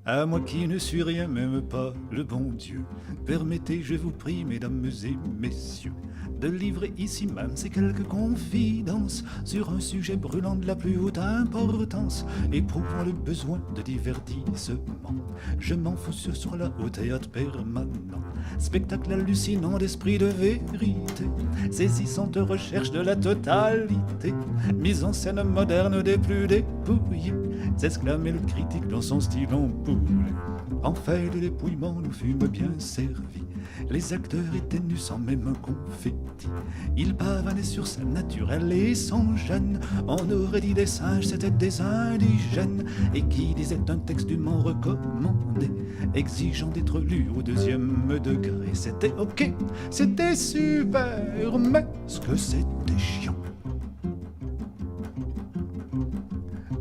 À moi qui ne suis rien, même pas le bon Dieu, permettez, je vous prie, mesdames et messieurs, de livrer ici même ces quelques confidences sur un sujet brûlant de la plus haute importance, éprouvant le besoin de divertissement. Je m'en fous ce soir-là au théâtre permanent, spectacle hallucinant d'esprit de vérité, saisissante recherche de la totalité, mise en scène moderne des plus dépouillés, s'exclamait le critique dans son style en poulet. En fait de dépouillement, nous fûmes bien servis. Les acteurs étaient nus sans même un confetti. Ils pavanaient sur scène naturelle et sans gêne. On aurait dit des singes, c'était des indigènes. Et qui disait un texte dûment recommandé, exigeant d'être lu au 2e degré. C'était ok, c'était super, mais ce que c'était chiant.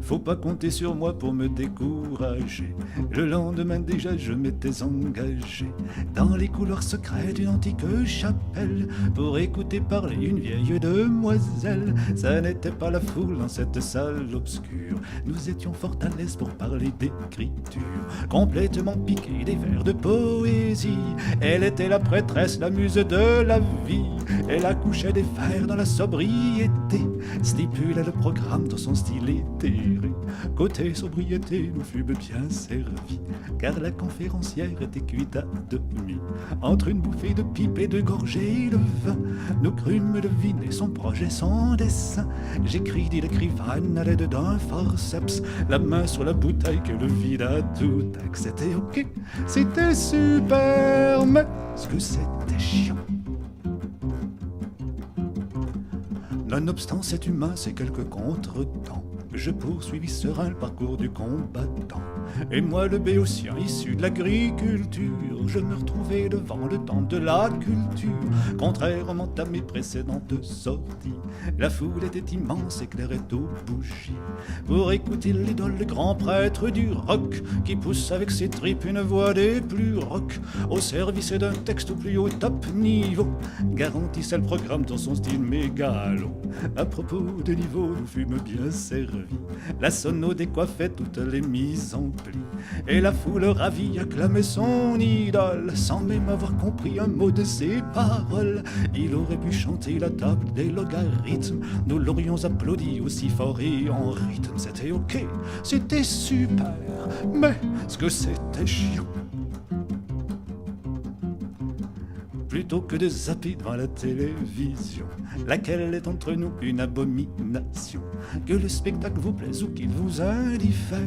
Faut pas compter sur moi pour me décourager. Le lendemain déjà je m'étais engagé dans les couloirs secrets d'une antique chapelle pour écouter parler une vieille demoiselle. Ça n'était pas la foule dans cette salle obscure. Nous étions fort à l'aise pour parler d'écriture, complètement piqués des vers de poésie. Elle était la prêtresse, la muse de la vie. Elle accouchait des vers dans la sobriété, stipulait le programme dans son style éthéré. Côté sobriété, nous fûmes bien servis, car la conférencière était cuite à demi. Entre une bouffée de pipe et de gorgées de vin, nous crûmes deviner son projet, son dessin. J'écris, dit l'écrivaine à l'aide d'un forceps, la main sur la bouteille que le vide a tout tac. C'était ok, c'était super, mais ce que c'était chiant. Nonobstant cet humain, c'est quelques contretemps, je poursuivis serein le parcours du combattant. Et moi le béotien issu de l'agriculture, je me retrouvais devant le temple de la culture. Contrairement à mes précédentes sorties, la foule était immense, éclairée aux bougies, pour écouter l'idole, le grand prêtre du rock, qui pousse avec ses tripes une voix des plus rock, au service d'un texte au plus haut top niveau, garantissait le programme dans son style mégalo. À propos de niveau, nous fûmes bien servis. La sono décoiffait toutes les mises en pli, et la foule ravie acclamait son idole, sans même avoir compris un mot de ses paroles. Il aurait pu chanter la table des logarithmes, nous l'aurions applaudi aussi fort et en rythme. C'était ok, c'était super, mais ce que c'était chiant. Plutôt que de zapper devant la télévision, laquelle est entre nous une abomination, que le spectacle vous plaise ou qu'il vous indiffère,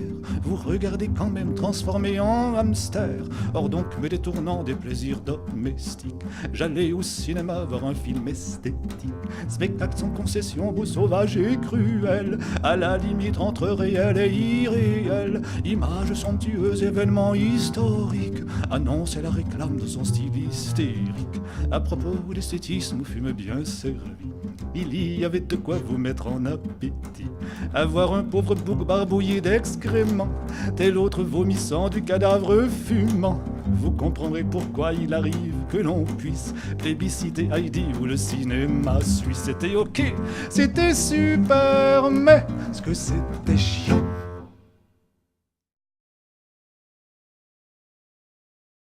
vous regardez quand même transformé en hamster. Or donc, me détournant des plaisirs domestiques, j'allais au cinéma voir un film esthétique, spectacle sans concession, beau, sauvage et cruel, à la limite entre réel et irréel, images somptueuses, événements historiques, annonce et la réclame de son style hystérique. À propos d'esthétisme, nous fûmes bien servis. Il y avait de quoi vous mettre en appétit, avoir un pauvre bouc barbouillé d'excréments, tel autre vomissant du cadavre fumant. Vous comprendrez pourquoi il arrive que l'on puisse plébisciter Heidi ou le cinéma suisse. C'était ok, c'était super, mais ce que c'était chiant.